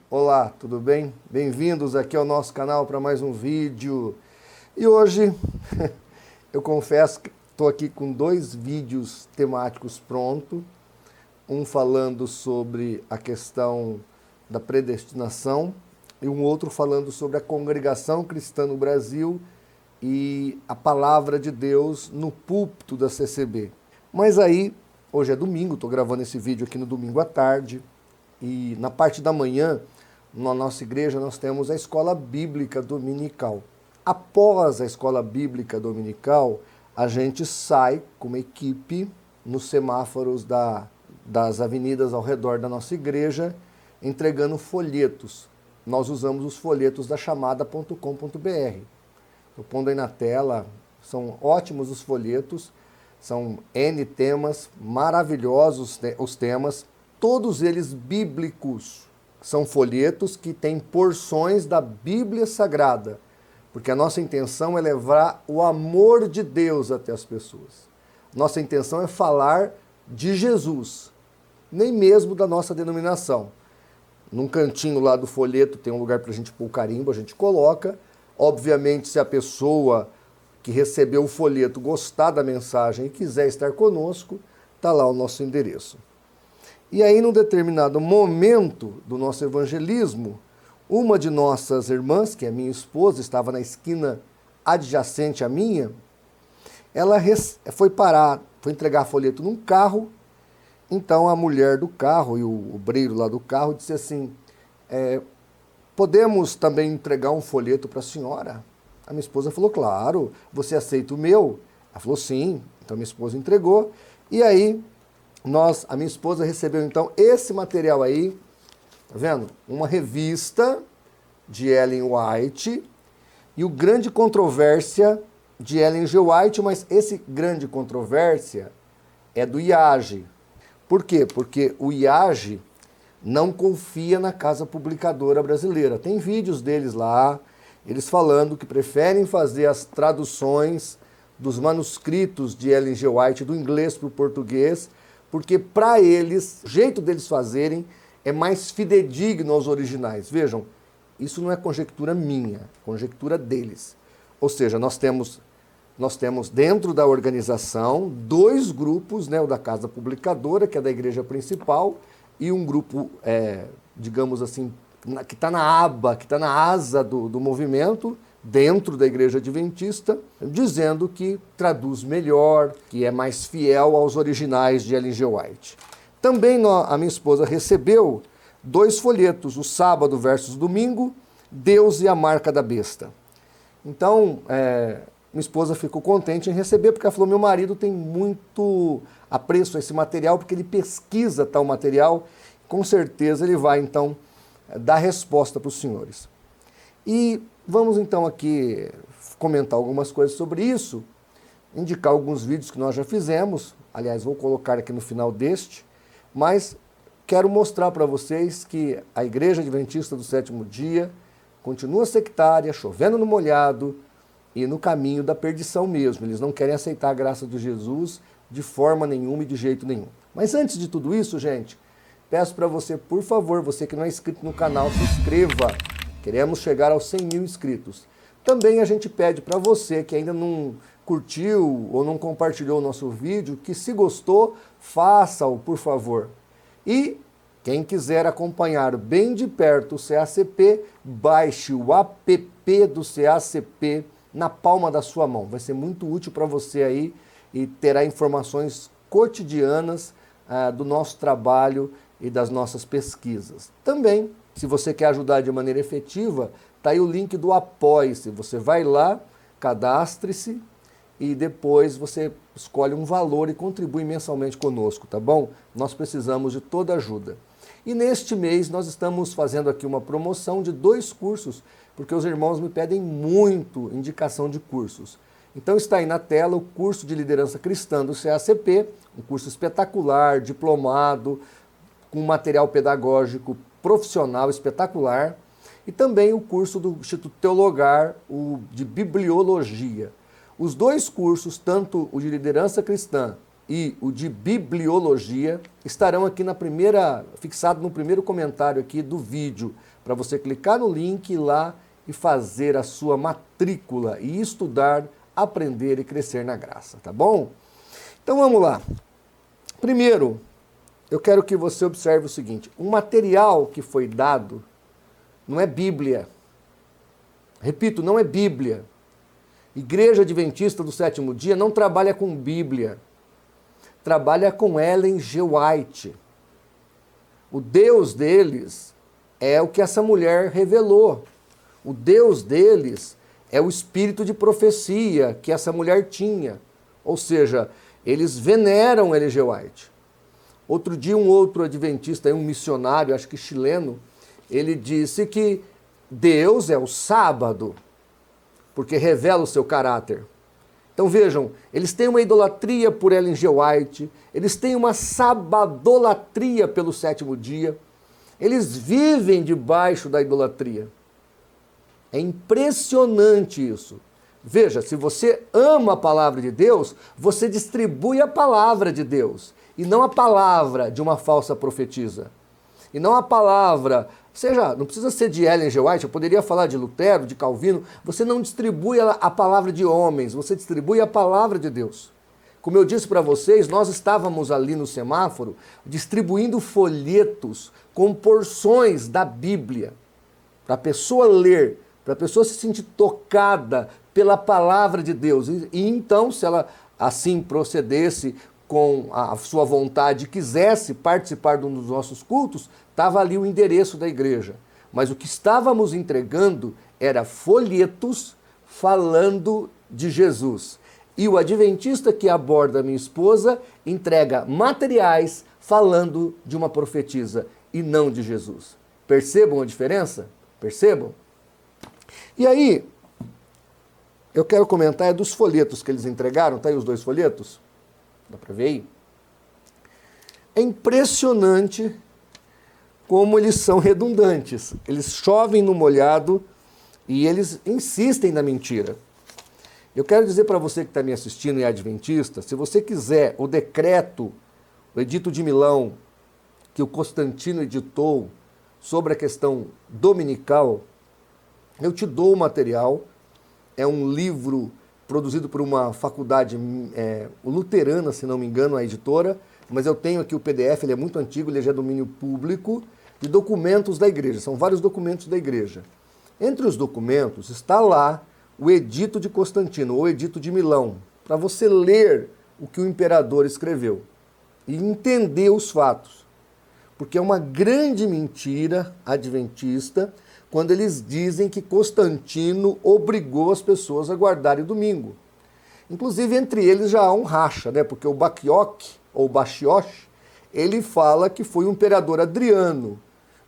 Olá, tudo bem? Bem-vindos aqui ao nosso canal para mais um vídeo. E hoje, eu confesso que estou aqui com dois vídeos temáticos prontos. Um falando sobre a questão da predestinação e um outro falando sobre a congregação cristã no Brasil e a palavra de Deus no púlpito da CCB. Mas aí, hoje é domingo, estou gravando esse vídeo aqui no domingo à tarde e na parte da manhã, na nossa igreja, nós temos a escola bíblica dominical. Após a escola bíblica dominical, a gente sai com uma equipe nos semáforos das avenidas ao redor da nossa igreja, entregando folhetos. Nós usamos os folhetos da chamada.com.br. Estou pondo aí na tela, são ótimos os folhetos, são N temas, maravilhosos os temas, todos eles bíblicos. São folhetos que têm porções da Bíblia Sagrada, porque a nossa intenção é levar o amor de Deus até as pessoas. Nossa intenção é falar de Jesus, nem mesmo da nossa denominação. Num cantinho lá do folheto tem um lugar para a gente pôr o carimbo, a gente coloca. Obviamente, se a pessoa que recebeu o folheto gostar da mensagem e quiser estar conosco, está lá o nosso endereço. E aí, num determinado momento do nosso evangelismo, uma de nossas irmãs, que é minha esposa, estava na esquina adjacente à minha, ela foi entregar folheto num carro. Então a mulher do carro e o obreiro lá do carro disse assim, podemos também entregar um folheto para a senhora? A minha esposa falou, claro, você aceita o meu? Ela falou, sim. Então minha esposa entregou. E aí, a minha esposa recebeu então esse material aí, tá vendo? Uma revista de Ellen White e o Grande Controvérsia de Ellen G. White, mas esse Grande Controvérsia é do IAGE. Por quê? Porque o IAGE não confia na Casa Publicadora Brasileira. Tem vídeos deles lá, eles falando que preferem fazer as traduções dos manuscritos de Ellen G. White do inglês para o português, porque para eles, o jeito deles fazerem é mais fidedigno aos originais. Vejam, isso não é conjectura minha, é conjectura deles. Ou seja, nós temos dentro da organização dois grupos, né, o da Casa Publicadora, que é da igreja principal, e um grupo, digamos assim, que está na aba, que está na asa do movimento, dentro da igreja adventista, dizendo que traduz melhor, que é mais fiel aos originais de Ellen G. White. Também a minha esposa recebeu dois folhetos, o Sábado versus Domingo, Deus e a Marca da Besta. Então, minha esposa ficou contente em receber, porque ela falou, meu marido tem muito apreço a esse material, porque ele pesquisa tal material, com certeza ele vai, então, dar resposta para os senhores. E vamos, então, aqui comentar algumas coisas sobre isso, indicar alguns vídeos que nós já fizemos, aliás, vou colocar aqui no final deste, mas quero mostrar para vocês que a Igreja Adventista do Sétimo Dia continua sectária, chovendo no molhado, e no caminho da perdição mesmo. Eles não querem aceitar a graça de Jesus de forma nenhuma e de jeito nenhum. Mas antes de tudo isso, gente, peço para você, por favor, você que não é inscrito no canal, se inscreva. Queremos chegar aos 100 mil inscritos. Também a gente pede para você que ainda não curtiu ou não compartilhou o nosso vídeo, que se gostou, faça-o, por favor. E quem quiser acompanhar bem de perto o CACP, baixe o app do CACP na palma da sua mão. Vai ser muito útil para você aí e terá informações cotidianas do nosso trabalho e das nossas pesquisas. Também, se você quer ajudar de maneira efetiva, está aí o link do Apoie-se. Você vai lá, cadastre-se e depois você escolhe um valor e contribui mensalmente conosco, tá bom? Nós precisamos de toda ajuda. E neste mês nós estamos fazendo aqui uma promoção de 2 cursos, porque os irmãos me pedem muito indicação de cursos. Então está aí na tela o curso de liderança cristã do CACP, um curso espetacular, diplomado, com material pedagógico profissional espetacular, e também o curso do Instituto Teologar, o de Bibliologia. Os 2 cursos, tanto o de liderança cristã e o de bibliologia estarão aqui fixado no primeiro comentário aqui do vídeo, para você clicar no link, ir lá e fazer a sua matrícula e estudar, aprender e crescer na graça, tá bom? Então vamos lá. Primeiro, eu quero que você observe o seguinte: o material que foi dado não é Bíblia. Repito, não é Bíblia. Igreja Adventista do Sétimo Dia não trabalha com Bíblia. Trabalha com Ellen G. White. O Deus deles é o que essa mulher revelou. O Deus deles é o espírito de profecia que essa mulher tinha. Ou seja, eles veneram Ellen G. White. Outro dia, um outro adventista, um missionário, acho que chileno, ele disse que Deus é o sábado, porque revela o seu caráter. Então vejam, eles têm uma idolatria por Ellen G. White, eles têm uma sabadolatria pelo sétimo dia, eles vivem debaixo da idolatria. É impressionante isso. Veja, se você ama a palavra de Deus, você distribui a palavra de Deus, e não a palavra de uma falsa profetisa. E não a palavra, não precisa ser de Ellen G. White, eu poderia falar de Lutero, de Calvino, você não distribui a palavra de homens, você distribui a palavra de Deus. Como eu disse para vocês, nós estávamos ali no semáforo distribuindo folhetos com porções da Bíblia, para a pessoa ler, para a pessoa se sentir tocada pela palavra de Deus. E então, se ela assim procedesse com a sua vontade, quisesse participar de um dos nossos cultos, estava ali o endereço da igreja. Mas o que estávamos entregando era folhetos falando de Jesus. E o adventista que aborda minha esposa entrega materiais falando de uma profetisa e não de Jesus. Percebam a diferença? Percebam? E aí, eu quero comentar dos folhetos que eles entregaram. Tá aí os 2 folhetos? Dá para ver aí? É impressionante como eles são redundantes. Eles chovem no molhado e eles insistem na mentira. Eu quero dizer para você que está me assistindo e é adventista, se você quiser o decreto, o Edito de Milão, que o Constantino editou sobre a questão dominical, eu te dou o material. É um livro produzido por uma faculdade luterana, se não me engano, a editora, mas eu tenho aqui o PDF, ele é muito antigo, ele é de domínio público, de documentos da igreja, são vários documentos da igreja. Entre os documentos está lá o Edito de Constantino, ou Edito de Milão, para você ler o que o imperador escreveu e entender os fatos. Porque é uma grande mentira adventista quando eles dizem que Constantino obrigou as pessoas a guardarem o domingo. Inclusive, entre eles já há um racha, né? Porque o Bacchiocchi, ou Bacchiocchi, ele fala que foi o imperador Adriano.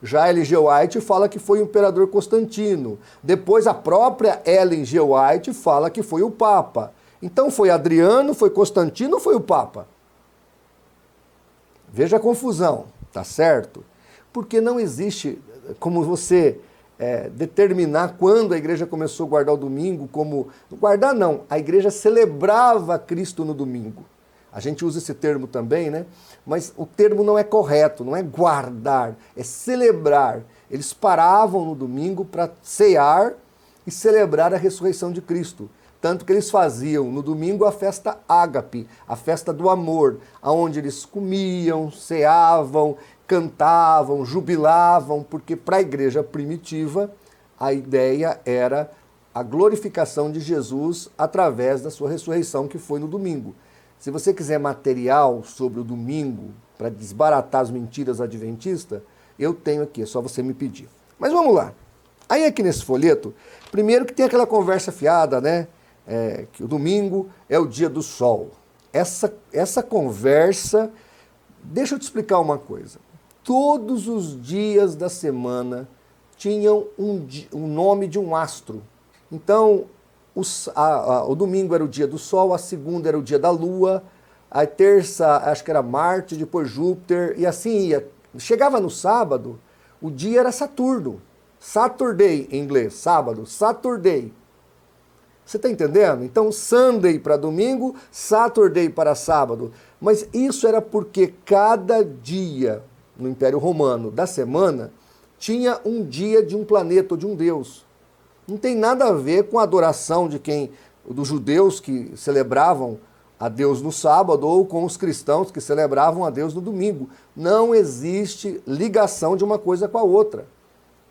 Já Ellen G. White fala que foi o imperador Constantino. Depois, a própria Ellen G. White fala que foi o Papa. Então, foi Adriano, foi Constantino ou foi o Papa? Veja a confusão, tá certo? Porque não existe como você determinar quando a igreja começou a guardar o domingo, como... Guardar não, a igreja celebrava Cristo no domingo. A gente usa esse termo também, né? Mas o termo não é correto, não é guardar, é celebrar. Eles paravam no domingo para cear e celebrar a ressurreição de Cristo. Tanto que eles faziam no domingo a festa ágape, a festa do amor, onde eles comiam, ceavam, cantavam, jubilavam, porque para a igreja primitiva a ideia era a glorificação de Jesus através da sua ressurreição, que foi no domingo. Se você quiser material sobre o domingo, para desbaratar as mentiras adventistas, eu tenho aqui, é só você me pedir. Mas vamos lá. Aí aqui nesse folheto, primeiro que tem aquela conversa fiada, né? Que o domingo é o dia do sol. Essa conversa, deixa eu te explicar uma coisa. Todos os dias da semana tinham um nome de um astro. Então, o domingo era o dia do sol, a segunda era o dia da lua, a terça acho que era Marte, depois Júpiter, e assim ia. Chegava no sábado, o dia era Saturno. Saturday em inglês, sábado, Saturday. Você está entendendo? Então, Sunday para domingo, Saturday para sábado. Mas isso era porque cada dia no Império Romano da semana tinha um dia de um planeta ou de um deus. Não tem nada a ver com a adoração dos judeus que celebravam a Deus no sábado ou com os cristãos que celebravam a Deus no domingo. Não existe ligação de uma coisa com a outra.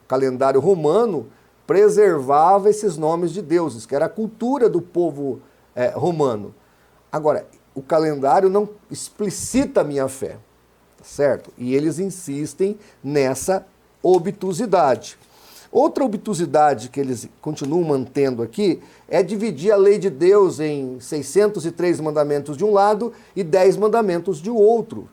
O calendário romano preservava esses nomes de deuses, que era a cultura do povo romano. Agora, o calendário não explicita a minha fé, tá certo? E eles insistem nessa obtusidade. Outra obtusidade que eles continuam mantendo aqui é dividir a lei de Deus em 603 mandamentos de um lado e 10 mandamentos de outro.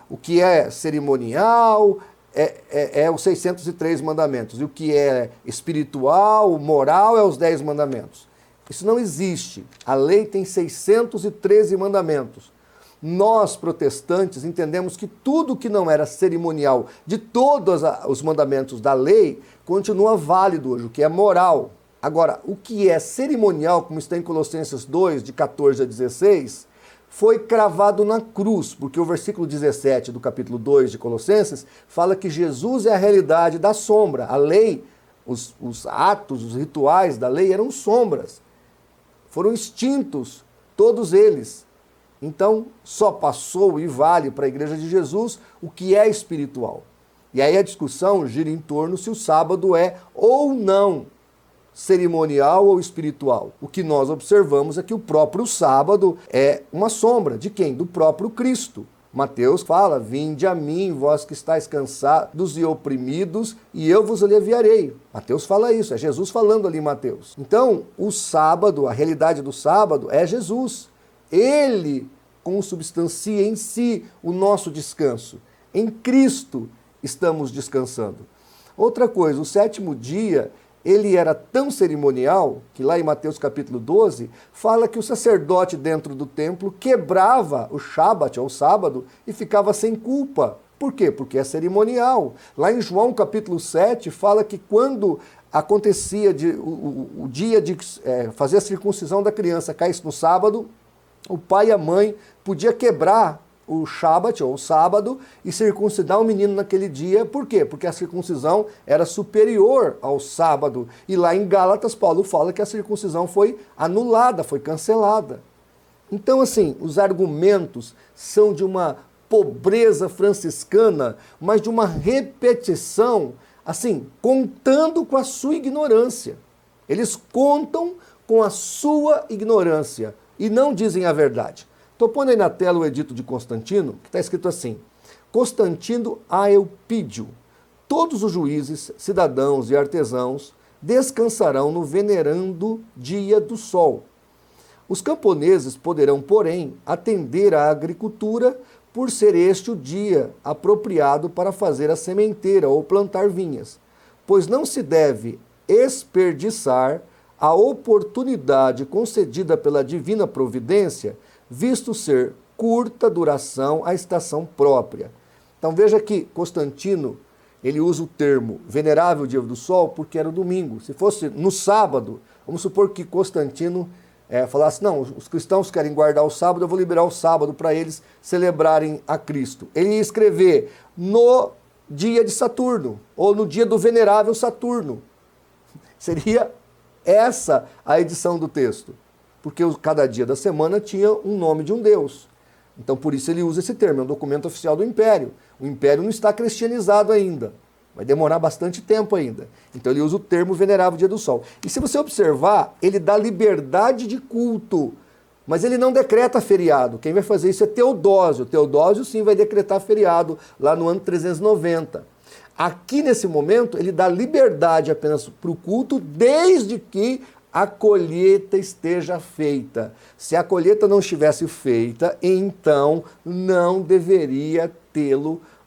O que é cerimonial é os 603 mandamentos, e o que é espiritual, moral, é os 10 mandamentos. Isso não existe. A lei tem 613 mandamentos. Nós, protestantes, entendemos que tudo que não era cerimonial de todos os mandamentos da lei continua válido hoje, o que é moral. Agora, o que é cerimonial, como está em Colossenses 2, de 14 a 16, foi cravado na cruz, porque o versículo 17 do capítulo 2 de Colossenses fala que Jesus é a realidade da sombra. A lei, os atos, os rituais da lei eram sombras. Foram extintos, todos eles. Então, só passou e vale para a Igreja de Jesus o que é espiritual. E aí a discussão gira em torno se o sábado é ou não cerimonial ou espiritual. O que nós observamos é que o próprio sábado é uma sombra de quem? Do próprio Cristo. Mateus fala, vinde a mim, vós que estáis cansados e oprimidos, e eu vos aliviarei. Mateus fala isso, é Jesus falando ali em Mateus. Então, o sábado, a realidade do sábado é Jesus. Ele consubstancia em si o nosso descanso. Em Cristo estamos descansando. Outra coisa, o sétimo dia, ele era tão cerimonial que lá em Mateus capítulo 12, fala que o sacerdote dentro do templo quebrava o Shabat, ou sábado, e ficava sem culpa. Por quê? Porque é cerimonial. Lá em João capítulo 7, fala que quando acontecia o dia de fazer a circuncisão da criança caísse no sábado, o pai e a mãe podia quebrar o Shabat, ou o sábado, e circuncidar o menino naquele dia. Por quê? Porque a circuncisão era superior ao sábado. E lá em Gálatas, Paulo fala que a circuncisão foi anulada, foi cancelada. Então, assim, os argumentos são de uma pobreza franciscana, mas de uma repetição, assim, contando com a sua ignorância. Eles contam com a sua ignorância e não dizem a verdade. Estou pondo aí na tela o edito de Constantino, que está escrito assim: Constantino a Eupídio, todos os juízes, cidadãos e artesãos descansarão no venerando dia do sol. Os camponeses poderão, porém, atender à agricultura por ser este o dia apropriado para fazer a sementeira ou plantar vinhas, pois não se deve desperdiçar a oportunidade concedida pela divina providência, visto ser curta duração a estação própria. Então veja que Constantino, ele usa o termo venerável dia do sol porque era o domingo. Se fosse no sábado, vamos supor que Constantino falasse, não, os cristãos querem guardar o sábado, eu vou liberar o sábado para eles celebrarem a Cristo. Ele ia escrever no dia de Saturno, ou no dia do venerável Saturno. Seria essa a edição do texto, porque cada dia da semana tinha um nome de um deus. Então por isso ele usa esse termo, é um documento oficial do Império. O Império não está cristianizado ainda, vai demorar bastante tempo ainda. Então ele usa o termo venerável dia do sol. E se você observar, ele dá liberdade de culto, mas ele não decreta feriado. Quem vai fazer isso é Teodósio. Teodósio sim vai decretar feriado lá no ano 390. Aqui nesse momento ele dá liberdade apenas para o culto, desde que a colheita esteja feita. Se a colheita não estivesse feita, então não deveria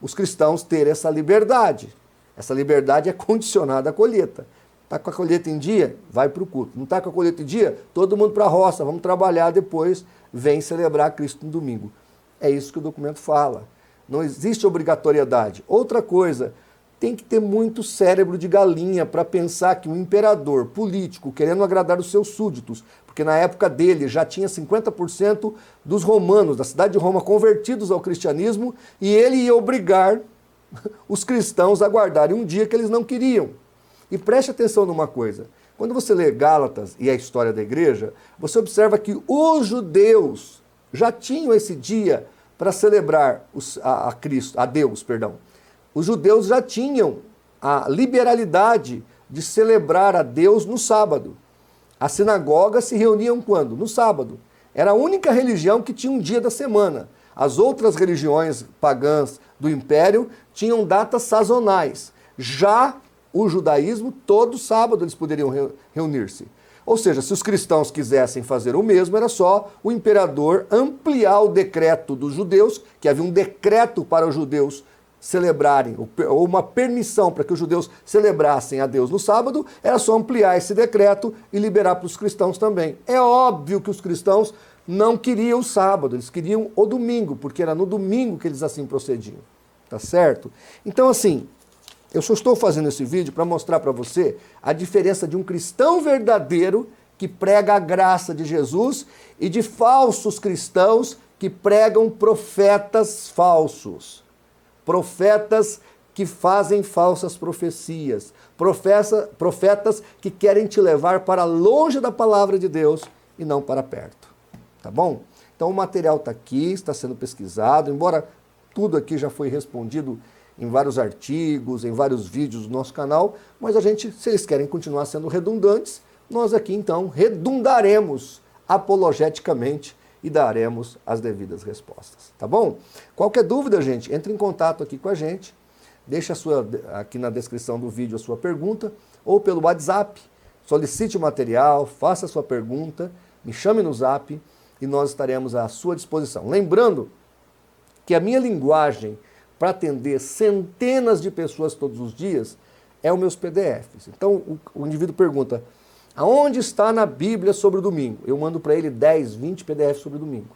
os cristãos ter essa liberdade. Essa liberdade é condicionada à colheita. Está com a colheita em dia? Vai para o culto. Não está com a colheita em dia? Todo mundo para a roça, vamos trabalhar depois, vem celebrar Cristo no domingo. É isso que o documento fala. Não existe obrigatoriedade. Outra coisa, tem que ter muito cérebro de galinha para pensar que um imperador político, querendo agradar os seus súditos, porque na época dele já tinha 50% dos romanos, da cidade de Roma, convertidos ao cristianismo, e ele ia obrigar os cristãos a guardarem um dia que eles não queriam. E preste atenção numa coisa, quando você lê Gálatas e a história da igreja, você observa que os judeus já tinham esse dia para celebrar a Deus. Os judeus já tinham a liberalidade de celebrar a Deus no sábado. As sinagogas se reuniam quando? No sábado. Era a única religião que tinha um dia da semana. As outras religiões pagãs do império tinham datas sazonais. Já o judaísmo, todo sábado eles poderiam reunir-se. Ou seja, se os cristãos quisessem fazer o mesmo, era só o imperador ampliar o decreto dos judeus, que havia um decreto para os judeus celebrarem, ou uma permissão para que os judeus celebrassem a Deus no sábado, era só ampliar esse decreto e liberar para os cristãos também. É óbvio que os cristãos não queriam o sábado, eles queriam o domingo, porque era no domingo que eles assim procediam. Tá certo? Então, assim, eu só estou fazendo esse vídeo para mostrar para você a diferença de um cristão verdadeiro que prega a graça de Jesus e de falsos cristãos que pregam profetas falsos. Profetas que fazem falsas profecias. Profetas que querem te levar para longe da palavra de Deus e não para perto. Tá bom? Então o material está aqui, está sendo pesquisado, embora tudo aqui já foi respondido em vários artigos, em vários vídeos do nosso canal, mas a gente, se eles querem continuar sendo redundantes, nós aqui então redundaremos apologeticamente e daremos as devidas respostas, tá bom? Qualquer dúvida, gente, entre em contato aqui com a gente, deixa aqui na descrição do vídeo a sua pergunta, ou pelo WhatsApp, solicite o material, faça a sua pergunta, me chame no Zap e nós estaremos à sua disposição. Lembrando que a minha linguagem para atender centenas de pessoas todos os dias é os meus PDFs. Então o indivíduo pergunta, aonde está na Bíblia sobre o domingo? Eu mando para ele 10, 20 PDFs sobre o domingo.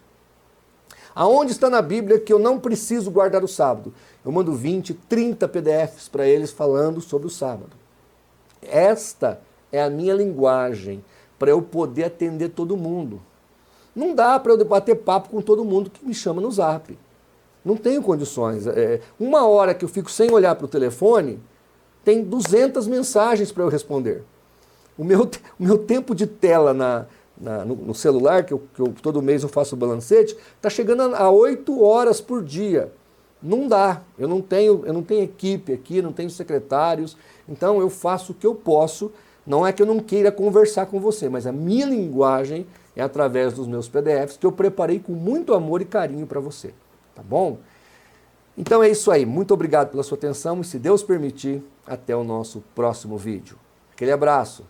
Aonde está na Bíblia que eu não preciso guardar o sábado? Eu mando 20, 30 PDFs para eles falando sobre o sábado. Esta é a minha linguagem para eu poder atender todo mundo. Não dá para eu bater papo com todo mundo que me chama no Zap. Não tenho condições. Uma hora que eu fico sem olhar para o telefone, tem 200 mensagens para eu responder. O meu tempo de tela no celular, que eu todo mês eu faço o balancete, está chegando a 8 horas por dia. Não dá. Eu não tenho equipe aqui, não tenho secretários, então eu faço o que eu posso. Não é que eu não queira conversar com você, mas a minha linguagem é através dos meus PDFs que eu preparei com muito amor e carinho para você. Tá bom? Então é isso aí. Muito obrigado pela sua atenção e, se Deus permitir, até o nosso próximo vídeo. Aquele abraço.